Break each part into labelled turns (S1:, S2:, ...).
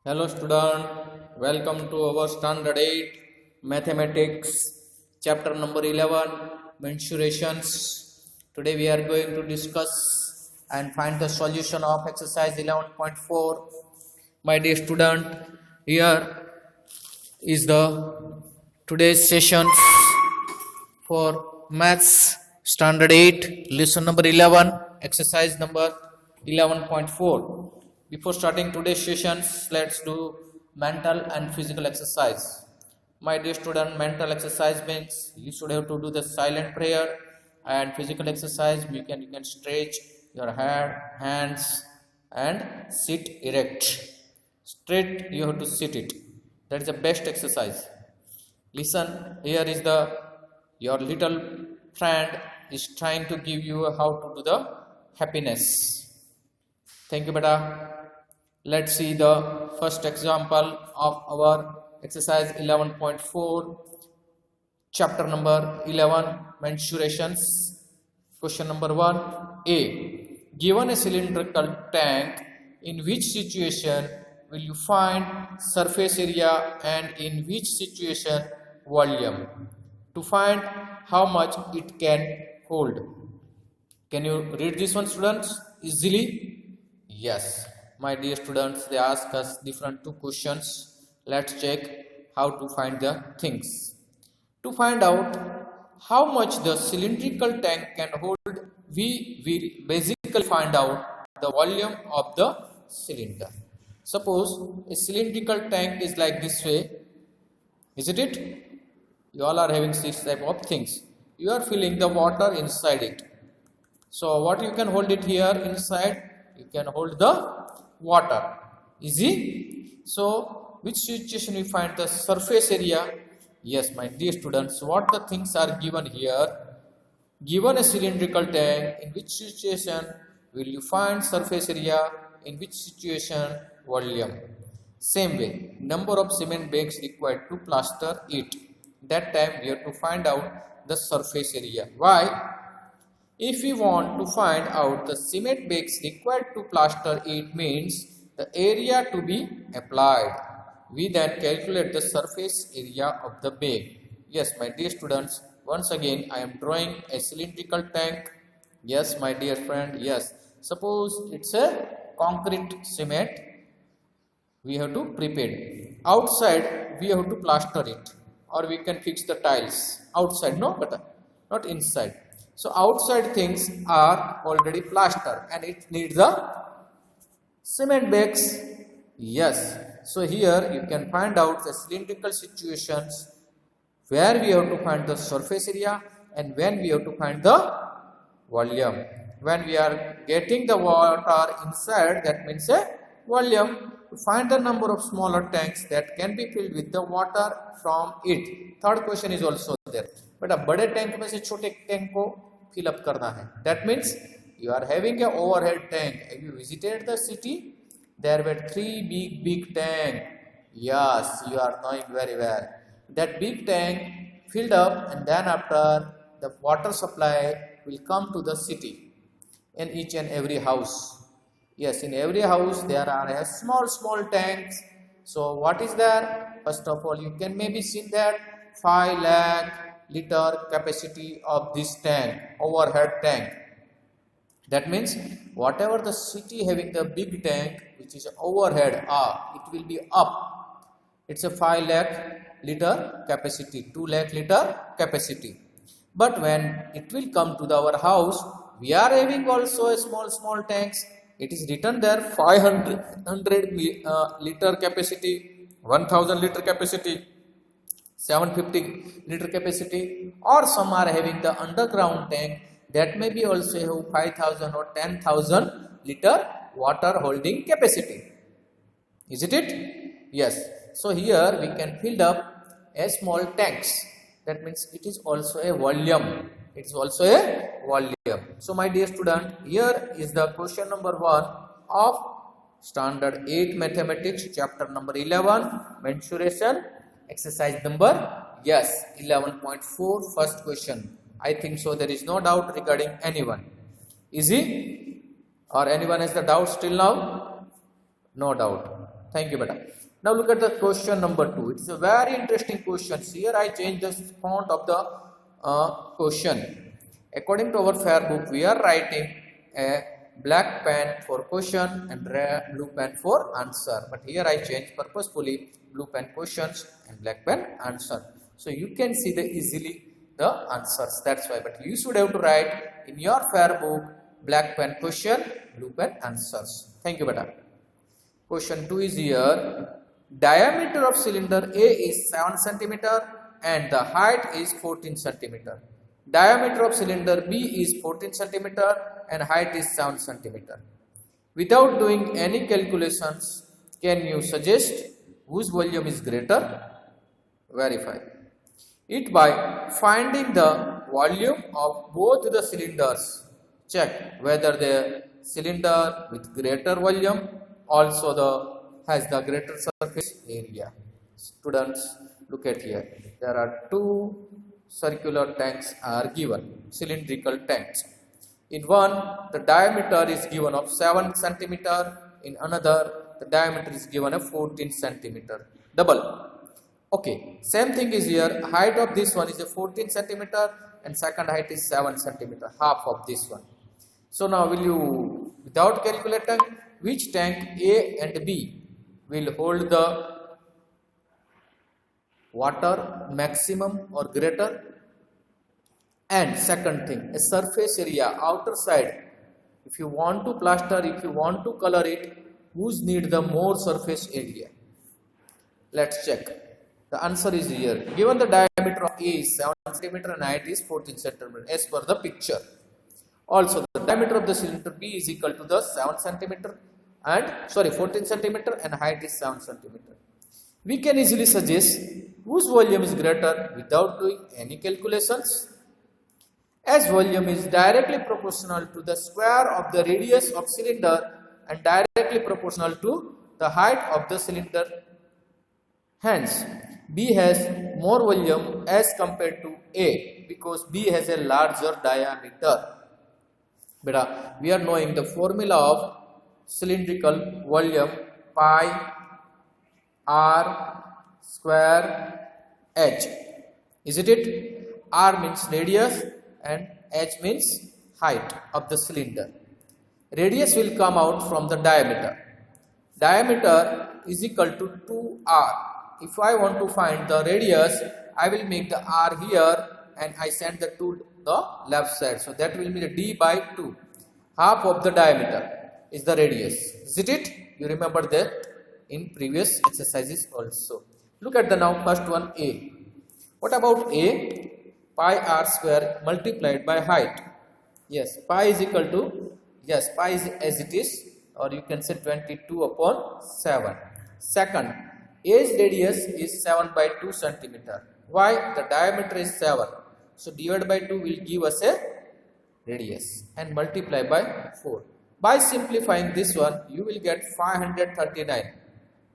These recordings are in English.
S1: Hello student, welcome to our standard 8 mathematics chapter number 11 mensurations. Today we are going to discuss and find the solution of exercise 11.4. My dear student, here is the today's sessions for maths standard 8 lesson number 11 exercise number 11.4. Before starting today's sessions, let's do mental and physical exercise. My dear student, mental exercise means you should have to do the silent prayer, and physical exercise you can stretch your head, hands and sit erect. Straight you have to sit it. That is the best exercise. Listen, here is your little friend is trying to give you how to do the happiness. Thank you, beta. Let's see the first example of our exercise 11.4, chapter number 11, mensurations. Question number 1. A. Given a cylindrical tank, in which situation will you find surface area and in which situation volume? To find how much it can hold. Can you read this one, students, easily? Yes. My dear students, they ask us different two questions. Let's check how to find the things. To find out how much the cylindrical tank can hold, we will basically find out the volume of the cylinder. Suppose a cylindrical tank is like this way, isn't it? You all are having this type of things. You are filling the water inside it. So what you can hold it here inside? You can hold the water. Easy? So which situation we find the surface area? Yes, my dear students, what the things are given here? Given a cylindrical tank, in which situation will you find surface area? In which situation volume? Same way, number of cement bags required to plaster it. That time we have to find out the surface area. Why? If we want to find out the cement bags required to plaster it means the area to be applied. We then calculate the surface area of the bag. Yes, my dear students, once again I am drawing a cylindrical tank. Yes, my dear friend, yes. Suppose it's a concrete cement. We have to prepare it. Outside we have to plaster it, or we can fix the tiles. Outside, no, but not inside. So outside things are already plastered and it needs the cement bags. Yes. So here you can find out the cylindrical situations where we have to find the surface area and when we have to find the volume. When we are getting the water inside, that means a volume. To find the number of smaller tanks that can be filled with the water from it. Third question is also there. But a बड़े tank में से छोटे tank को fill up करना है. That means you are having a overhead tank. Have you visited the city? There were 3 big tank. Yes, you are knowing very well. That big tank filled up, and then after the water supply will come to the city in each and every house. Yes, in every house there are small tanks. So what is there? First of all, you can maybe see that 5 lakh liter capacity of this tank, overhead tank. That means whatever the city having the big tank which is overhead, it will be up. It's a 5 lakh liter capacity, 2 lakh liter capacity. But when it will come to our house, we are having also a small tanks. It is written there 500 liter capacity, 1000 liter capacity, 750 liter capacity, or some are having the underground tank that may be also have 5000 or 10,000 liter water holding capacity. Isn't it? Yes. So here we can fill up a small tanks. That means it is also a volume. It is also a volume. So my dear student, here is the question number 1 of standard 8 mathematics chapter number 11 mensuration exercise number 11.4 first question. I think so there is no doubt regarding anyone. Easy? Or anyone has the doubt still now? No doubt. Thank you, beta. Now look at the question number 2. It is a very interesting question. Here I change the font of the question. According to our fair book, we are writing a black pen for question and blue pen for answer. But here I change purposefully blue pen questions and black pen answer. So you can see easily the answers. That's why. But you should have to write in your fair book black pen question, blue pen answers. Thank you, beta. Question 2 is here. Diameter of cylinder A is 7 centimeter and the height is 14 centimeter. Diameter of cylinder B is 14 centimeter and height is 7 centimeter. Without doing any calculations, can you suggest whose volume is greater? Verify it by finding the volume of both the cylinders. Check whether the cylinder with greater volume also has the greater surface area. Students, look at here. There are two circular tanks are given, cylindrical tanks. In one, the diameter is given of 7 centimeter. In another, the diameter is given of 14 centimeter. Double. Okay, same thing is here. Height of this one is a 14 centimeter and second height is 7 centimeter, half of this one. So now will you, without calculating, which tank A and B will hold the water maximum or greater? And second thing, a surface area, outer side. If you want to plaster, if you want to color it, whose need the more surface area? Let's check. The answer is here. Given the diameter of A is 7 centimeter and height is 14 centimeter as per the picture. Also, the diameter of the cylinder B is equal to the 7 centimeter and 14 centimeter and height is 7 centimeter. We can easily suggest whose volume is greater without doing any calculations. As volume is directly proportional to the square of the radius of cylinder and directly proportional to the height of the cylinder. Hence, B has more volume as compared to A because B has a larger diameter. Beta, we are knowing the formula of cylindrical volume pi r square h. Isn't it? R means radius and h means height of the cylinder. Radius will come out from the diameter. Diameter is equal to 2r. If I want to find the radius, I will make the r here and I send the 2 to the left side. So that will be the d by 2. Half of the diameter is the radius. Isn't it? You remember that in previous exercises also. Look at the now first one A. What about A? Pi r square multiplied by height. Yes, pi is equal to, yes, pi is as it is, or you can say 22 upon 7. Second, A's radius is 7 by 2 centimeter. Why? The diameter is 7. So divided by 2 will give us a radius and multiply by 4. By simplifying this one, you will get 539.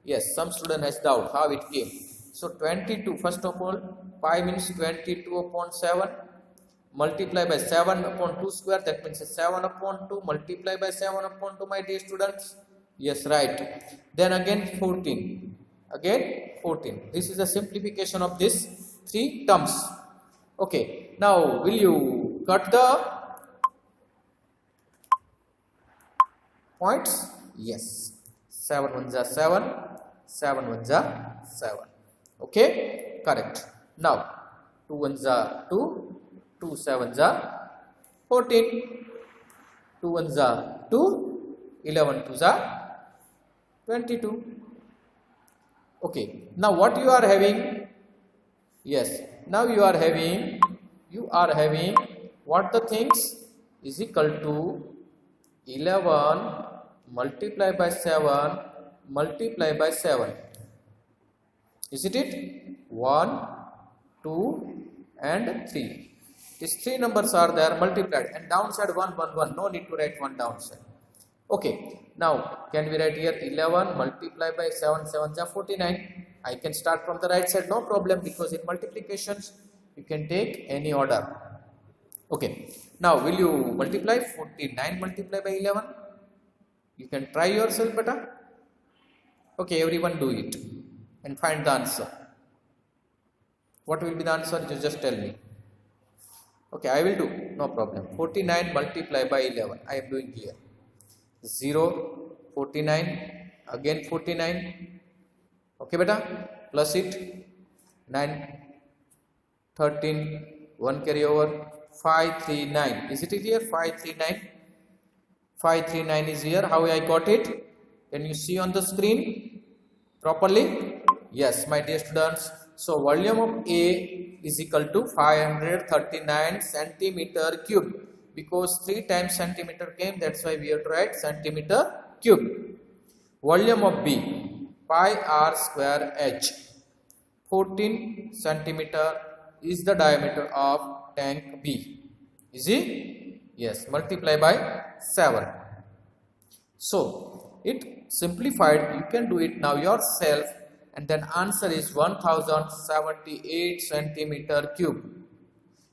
S1: Yes, some student has doubt how it came. So 22, first of all, pi means 22 upon 7, multiply by 7 upon 2 square, that means 7 upon 2, multiply by 7 upon 2, my dear students. Yes, right. Then again 14. Again 14. This is a simplification of these 3 terms. Okay, now will you cut the points? Yes. 7 ones are 7, 7 ones are 7. Okay, correct. Now 2 ones are 2, 2 sevens are 14, 2 ones are 2, 11 twos are 22. Okay, now what you are having? Yes, now you are having what the things is equal to 11 multiplied by 7 multiplied by 7. Isn't it? 1, 2 and 3. These 3 numbers are there multiplied and downside 1, 1, 1. No need to write 1 downside. Okay. Now, can we write here 11 multiplied by 7, 7 is 49. I can start from the right side, no problem, because in multiplications, you can take any order. Okay. Now, will you multiply 49 multiplied by 11? You can try yourself better. Okay, everyone do it and find the answer. What will be the answer? You just tell me. Okay, I will do, no problem. 49 multiplied by 11. I am doing here. 0, 49, again 49. Okay, beta, plus it. 9, 13, 1 carry over. 539. Is it here? 539. 539 is here. How I got it? Can you see on the screen properly? Yes, my dear students. So volume of A is equal to 539 centimeter cube, because 3 times centimeter came, that's why we have to write centimeter cube. Volume of B, pi r square h, 14 centimeter is the diameter of tank B. Is it? Yes, multiply by 7. So it simplified, you can do it now yourself, and then answer is 1078 centimeter cube.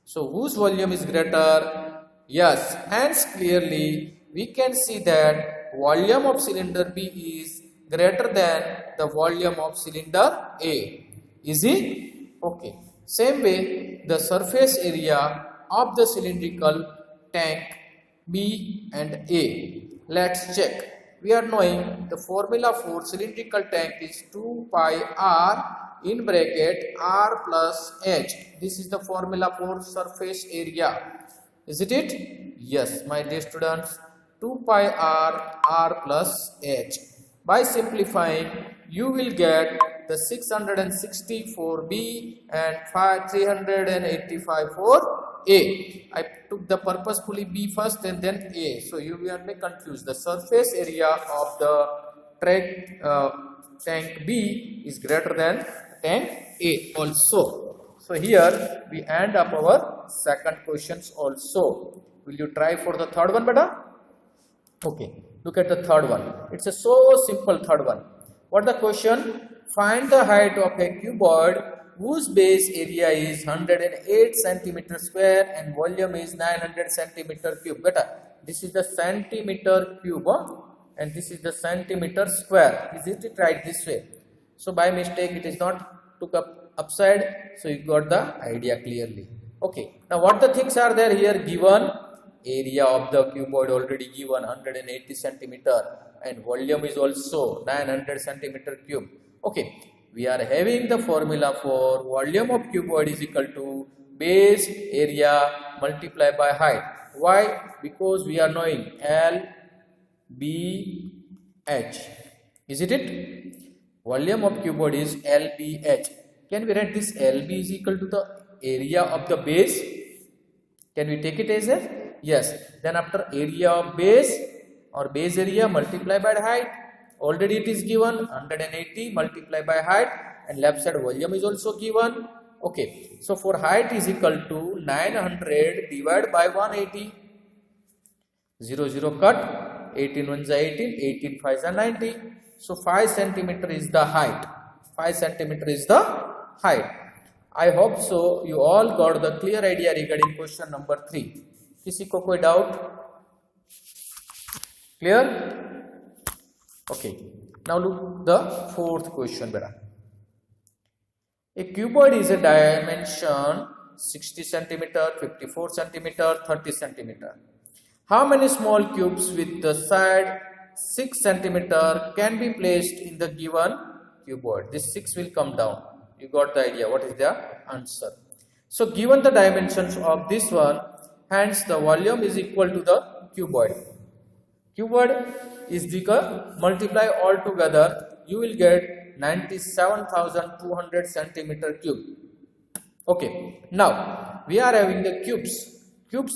S1: So whose volume is greater? Yes, hence clearly we can see that volume of cylinder B is greater than the volume of cylinder A. Is it? Okay. Same way, the surface area of the cylindrical tank B and A. Let's check. We are knowing the formula for cylindrical tank is 2 pi r in bracket r plus h. This is the formula for surface area. Isn't it? Yes, my dear students. 2 pi r plus h. By simplifying, you will get the 664b and 385 for A. I took the purposefully B first and then A. So you will be confused. The surface area of the tank B is greater than tank A also. So here we end up our second questions also. Will you try for the third one, beta? Okay. Look at the third one. It's a so simple third one. What the question? Find the height of a cuboid whose base area is 108 centimeter square and volume is 900 centimeter cube. Beta, this is the centimeter cube and this is the centimeter square. Is it right this way? So by mistake it is not took up upside, so you got the idea clearly. Okay. Now what the things are there here given? Area of the cuboid already given 180 centimeter and volume is also 900 centimeter cube. Okay, we are having the formula for volume of cuboid is equal to base area multiplied by height. Why? Because we are knowing L, B, H. Isn't it? Volume of cuboid is L, B, H. Can we write this L, B is equal to the area of the base? Can we take it as a? Yes. Then after area of base or base area multiplied by height, already it is given 180 multiplied by height, and left side volume is also given. Okay. So for height is equal to 900 divided by 180. 0, 0 cut. 18 1s are 18. 18 5s are 90. So 5 centimeter is the height. 5 centimeter is the height. I hope so you all got the clear idea regarding question number 3. किसी को कोई doubt? Clear? Okay. Now look the fourth question, beta. A cuboid is a dimension 60 centimeter, 54 centimeter, 30 centimeter. How many small cubes with the side 6 centimeter can be placed in the given cuboid? This 6 will come down. You got the idea. What is the answer? So given the dimensions of this one, hence the volume is equal to the cuboid. Cuboid is equal, multiply all together, you will get 97,200 centimeter cube. Okay, now we are having the cubes. Cubes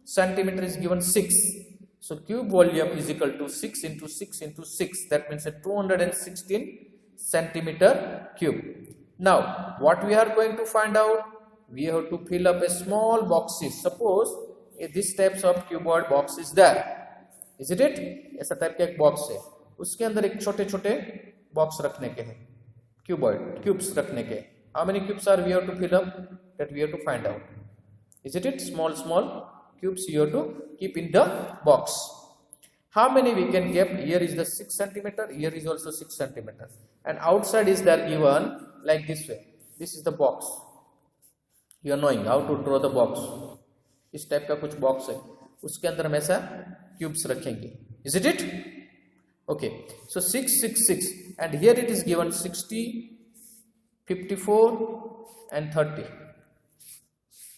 S1: centimeter is given 6. So cube volume is equal to 6 into 6 into 6. That means a 216 centimeter cube. Now what we are going to find out? We have to fill up a small boxes. Suppose this types of cuboid box is there, isn't it? ऐसा type का एक box है, उसके अंदर एक छोटे छोटे box रखने के हैं, cuboid cubes रखने के. How many cubes are we have to fill up? That we have to find out. Isn't it? Small cubes you have to keep in the box. How many we can keep? Here is the 6 centimeter, here is also 6 centimeter, and outside is there given like this way. This is the box. You are knowing how to draw the box. इस type का कुछ box है, उसके अंदर हम ऐसा cubes रखेंगे. Is it? Okay. So 6, 6, 6, and here it is given 60, 54, and 30.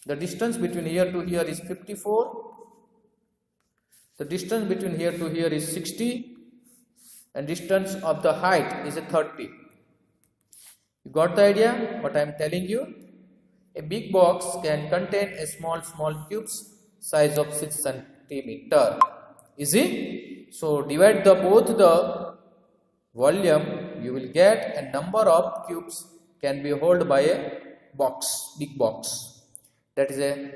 S1: The distance between here to here is 54. The distance between here to here is 60, and distance of the height is a 30. You got the idea what I am telling you? A big box can contain a small cubes size of 6 centimeter. Easy? So divide both the volume, you will get a number of cubes can be held by a box, big box. That is a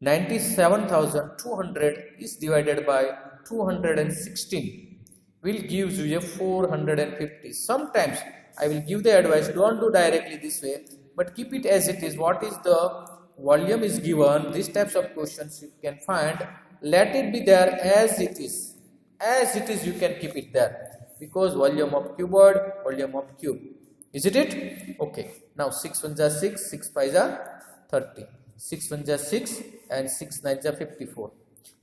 S1: 97,200 is divided by 216 will give you a 450. Sometimes I will give the advice, don't do directly this way, but keep it as it is. What is the volume is given, these types of questions you can find, let it be there as it is. As it is you can keep it there, because volume of cuboid, volume of cube. Is it? Okay. Now 6 1s are 6, 6 5s are 30. 6 1s are 6 and 6 9s are 54.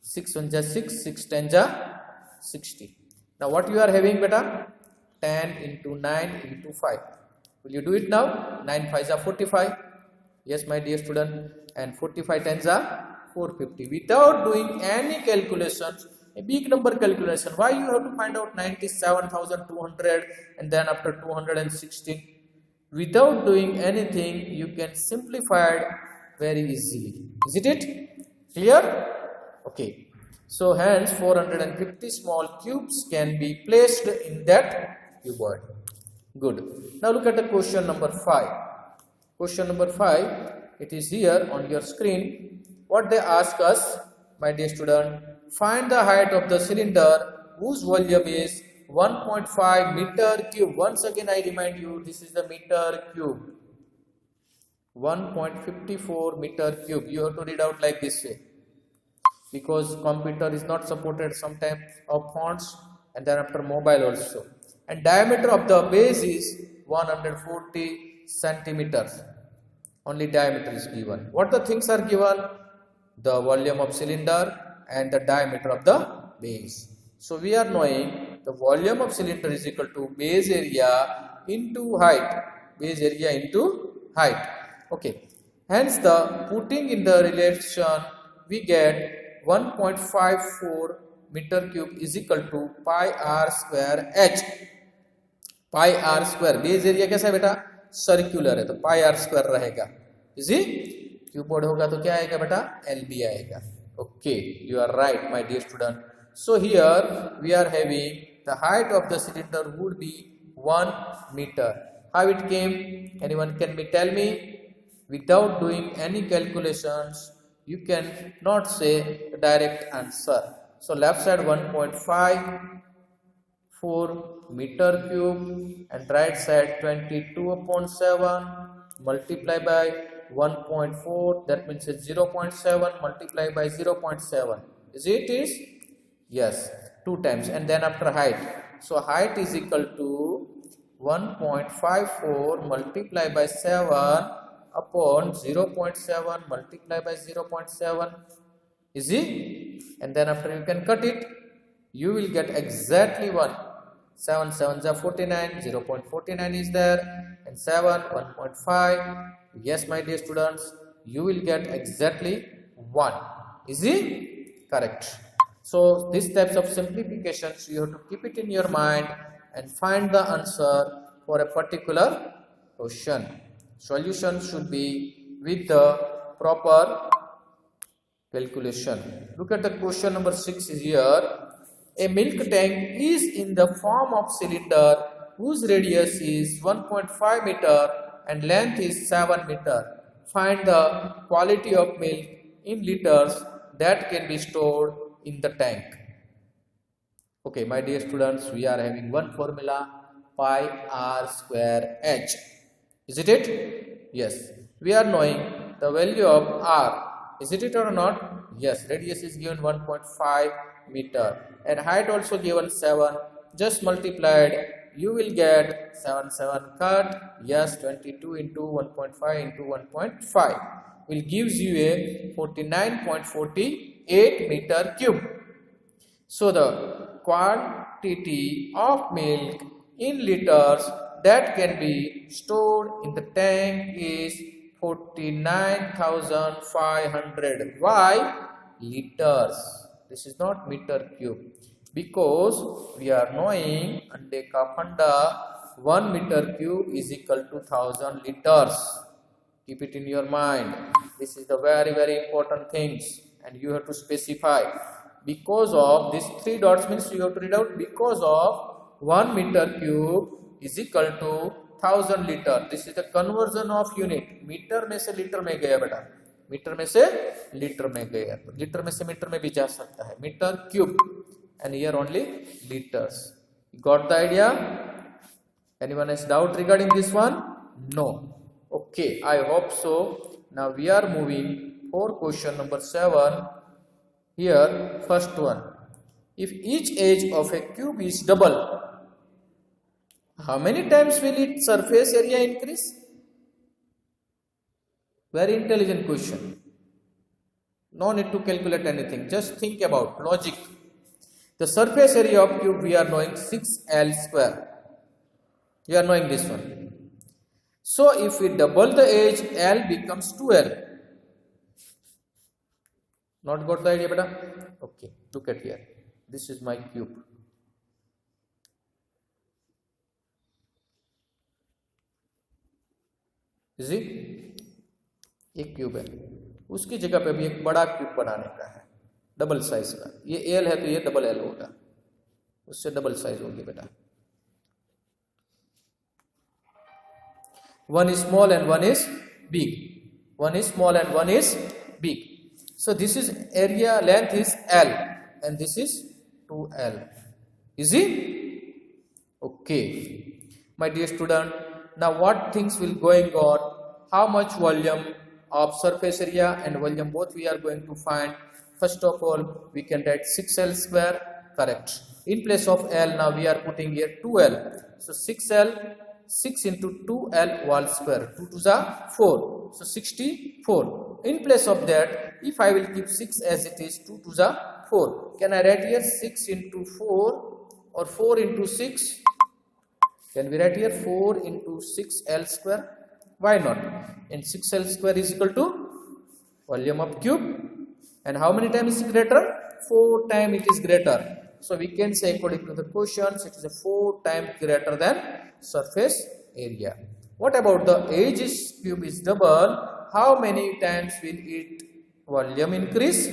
S1: 6 1s are 6, 6 10s are 60. Now what you are having beta? 10 into 9 into 5. Will you do it now? 9 5s are 45. Yes, my dear student. And 45 10s are 450. Without doing any calculations, a big number calculation. Why you have to find out 97,200 and then after 216? Without doing anything, you can simplify it very easily. Is it? Clear? Okay. So hence 450 small cubes can be placed in that cuboid. Good. Now look at the question number 5. Question number 5, it is here on your screen. What they ask us, my dear student, find the height of the cylinder whose volume is 1.5 meter cube. Once again I remind you, this is the meter cube. 1.54 meter cube. You have to read out like this way, because computer is not supported sometimes of fonts, and then after mobile also. And diameter of the base is 140 centimeters. Only diameter is given. What the things are given? The volume of cylinder and the diameter of the base. So we are knowing the volume of cylinder is equal to base area into height. Base area into height. Okay. Hence the putting in the relation, we get 1.54 meter cube is equal to pi r square h. Pi r square. Base area कैसा है बेटा? Circular है तो pi r square रहेगा. Easy? Cuboid होगा तो क्या आएगा बेटा? LB आएगा. Okay, you are right, my dear student. So here we are having the height of the cylinder would be 1 meter. How it came? Anyone can tell me? Without doing any calculations, you can not say the direct answer. So left side 1.54 meter cube and right side 22/7 multiply by 1.4, that means it's 0.7 multiplied by 0.7. Is it? Yes, 2 times, and then after height. So height is equal to 1.54 multiplied by 7 upon 0.7 multiplied by 0.7. Is it? And then after you can cut it, you will get exactly 1. 7 7s are 49, 0.49 is there, and 7 1.5. Yes, my dear students, you will get exactly 1. Is it? Correct. So these types of simplifications you have to keep it in your mind and find the answer for a particular question. Solution should be with the proper calculation. Look at the question number 6 is here. A milk tank is in the form of cylinder whose radius is 1.5 meter and length is 7 meter. Find the quality of milk in liters that can be stored in the tank. Okay, my dear students, we are having one formula, pi r square h. Is it? Yes. We are knowing the value of r. Is it or not? Yes. Radius is given 1.5 meter, and height also given 7, just multiplied, you will get 7 cut, yes, 22 into 1.5 into 1.5 will gives you a 49.48 meter cube. So the quantity of milk in liters that can be stored in the tank is 49,500. Why? Liters. This is not meter cube, because we are knowing ande ka funda 1 meter cube is equal to 1000 liters. Keep it in your mind. This is the very important things, and you have to specify. Because of this 3 dots means you have to read out, because of 1 meter cube is equal to 1000 liter. This is the conversion of unit. Metre में से litre में गया बेटा, metre में से litre में गया, तो लीटर में से मीटर में भी जा सकता है. Metre cube, and here only liters. Got the idea? Anyone has doubt regarding this one? No. Okay, I hope so. Now we are moving for question number 7. Here, first one. If each edge of a cube is double, how many times will its surface area increase? Very intelligent question. No need to calculate anything. Just think about logic. The surface area of cube we are knowing 6L square. You are knowing this one. So if we double the edge, L becomes 2L. Not got the idea, beta? Okay, look at here. This is my cube. Is it? एक cube है, उसकी जगह पे भी एक बड़ा cube बनाने का है, डबल साइज का. ये एल है तो ये डबल एल होगा, उससे डबल साइज होगी बेटा. One is small and one is big. One is small and one is big. So this is area, length is L, and this is 2L. Easy? Okay. My dear student, now what things will going on? How much volume of surface area and volume both we are going to find. First of all, we can write 6L square, correct. In place of L, now we are putting here 2L. So 6L, 6 into 2L whole square, 2 to the 4, so 64. In place of that, if I will keep 6 as it is, 2 to the 4, can I write here 6 into 4 or 4 into 6? Can we write here 4 into 6L square? Why not? And 6L square is equal to volume of cube. And how many times is greater? 4 times it is greater. So we can say according to the questions, it is a 4 times greater than surface area. What about the edge cube is double? How many times will it volume increase?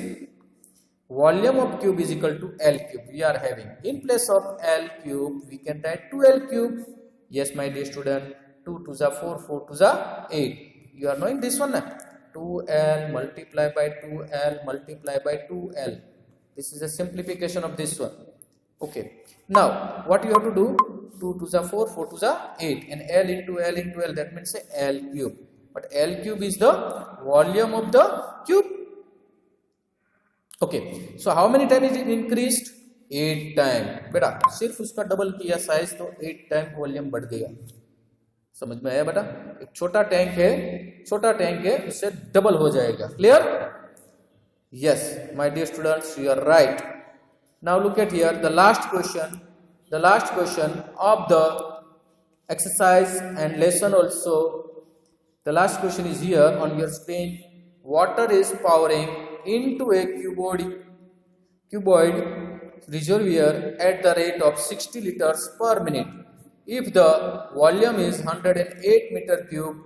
S1: Volume of cube is equal to L cube. We are having in place of L cube, we can write 2L cube. Yes, my dear student, 2 to the 4, 4 to the 8. You are knowing this one, 2L multiplied by 2L multiplied by 2L. This is a simplification of this one. Okay. Now, what you have to do? 2 to the 4, 4 to the 8. And L into L into L, that means L cube. But L cube is the volume of the cube. Okay. So, how many times is it increased? 8 times. बेटा सिर्फ उसका double किया size तो 8 time volume बढ़ गया. समझ में आया बेटा? एक छोटा टैंक है, उससे डबल हो जाएगा. Clear? Yes, my dear students, you are right. Now look at here, the last question of the exercise and lesson also. The last question is here on your screen. Water is pouring into a cuboid reservoir at the rate of 60 liters per minute. If the volume is 108 meter cube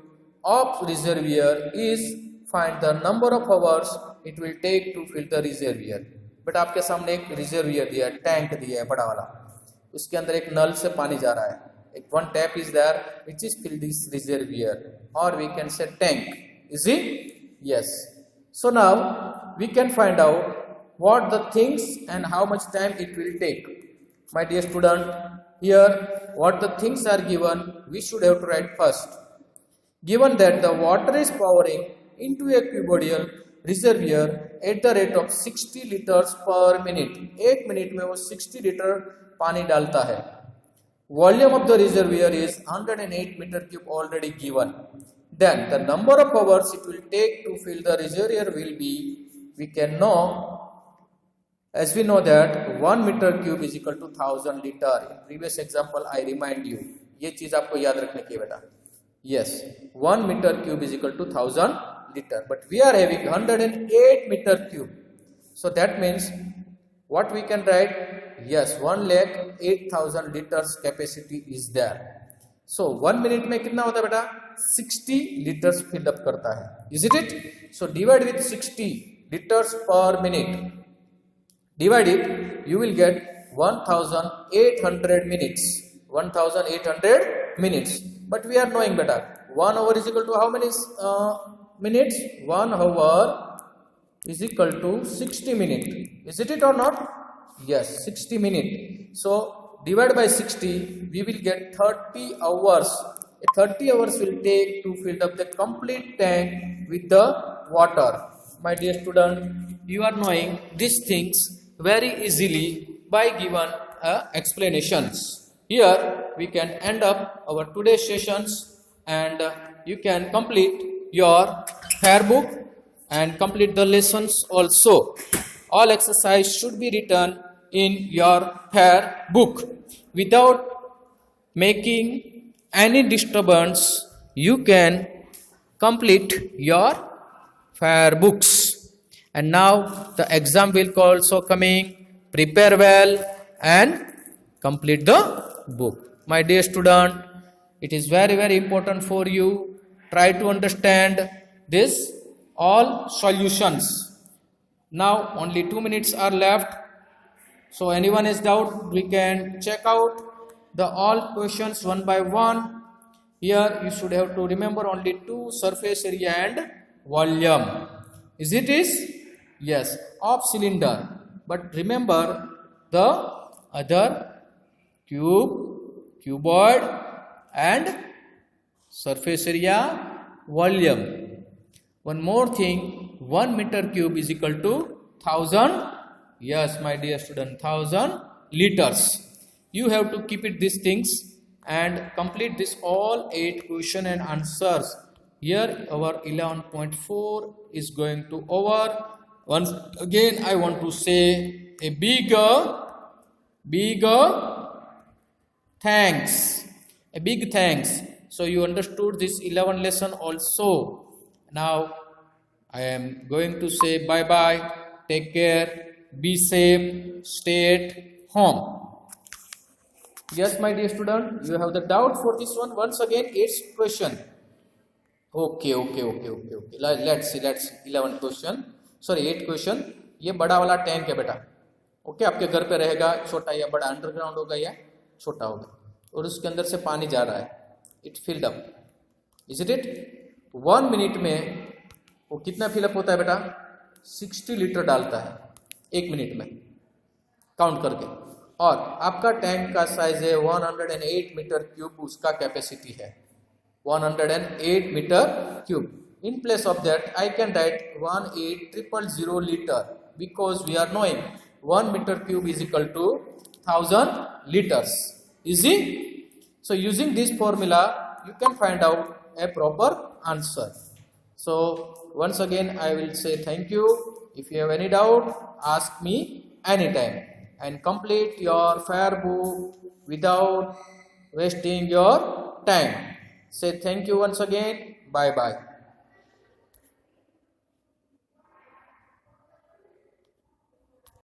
S1: of reservoir is, find the number of hours it will take to fill the reservoir. But आपके सामने एक reservoir दिया है, tank दिया है बड़ा वाला, उसके अंदर एक नल से पानी जा रहा है. एक one tap is there which is fill this reservoir, और we can say tank. Is it? Yes. So now we can find out what the things and how much time it will take. My dear student, here what the things are given, we should have to write first. Given that the water is pouring into a cuboidal reservoir at the rate of 60 litres पर minute, 1 minute में वो 60 litre पानी डालता है. Volume of the reservoir is 108 meter cube already given. Then the number of hours it will take to fill the reservoir will be, we can know, as we know that 1 meter cube is equal to 1000 liter. In previous example I remind you, ये चीज आपको याद रखने की बेटा. Yes, 1 meter cube is equal to 1000 liter, but we are having 108 meter cube. So that means what we can write? Yes, 1,08,000 liters capacity is there. So 1 minute में कितना होता है बेटा? 60 liters fill up करता है. Is it? So divide with 60 liters per minute. Divide it, you will get 1,800 minutes. 1,800 minutes. But we are knowing better. 1 hour is equal to how many minutes? 1 hour is equal to 60 minutes. Is it or not? Yes, 60 minutes. So divide by 60, we will get 30 hours. 30 hours will take to fill up the complete tank with the water. My dear student, you are knowing these things very easily by given explanations. Here we can end up our today's sessions, and you can complete your fair book and complete the lessons also. All exercise should be written in your fair book without making any disturbance. You can complete your fair books. And now the exam will also coming. Prepare well and complete the book. My dear student, it is very important for you. Try to understand this all solutions. Now only 2 minutes are left. So anyone has doubt, we can check out the all questions one by one. Here you should have to remember only 2, surface area and volume. Is it? Yes, of cylinder. But remember the other cube, cuboid and surface area, volume. One more thing, 1 meter cube is equal to 1000. Yes, my dear student, 1000 liters. You have to keep it these things and complete this all 8 question and answers. Here our 11.4 is going to over. Once again I want to say a bigger thanks. A big thanks. So you understood this 11 lesson also. Now I am going to say bye bye. Take care. Be safe, stay at home. Yes, my dear student, you have the doubt for this one. Once again, 8th question. Okay. Let's see. 11 question. Sorry, 8 question. ये बड़ा वाला tank है बेटा. Okay, आपके घर पे रहेगा, छोटा या बड़ा, अंडरग्राउंड होगा या छोटा होगा, और उसके अंदर से पानी जा रहा है. It filled up. Is it? 1 minute में वो कितना फिलअप होता है बेटा? 60 लीटर डालता है 1 मिनट में, काउंट करके. और आपका टैंक का साइज है 108 मीटर क्यूब, उसका कैपेसिटी है 108 metre cube. In place of that, I can write 18000 liter, because we are knowing 1 meter cube is equal to 1000 liters. Easy? So using this formula, you can find out a proper answer. So once again, I will say thank you. If you have any doubt, ask me anytime, and complete your fair book without wasting your time. Say thank you once again. Bye bye.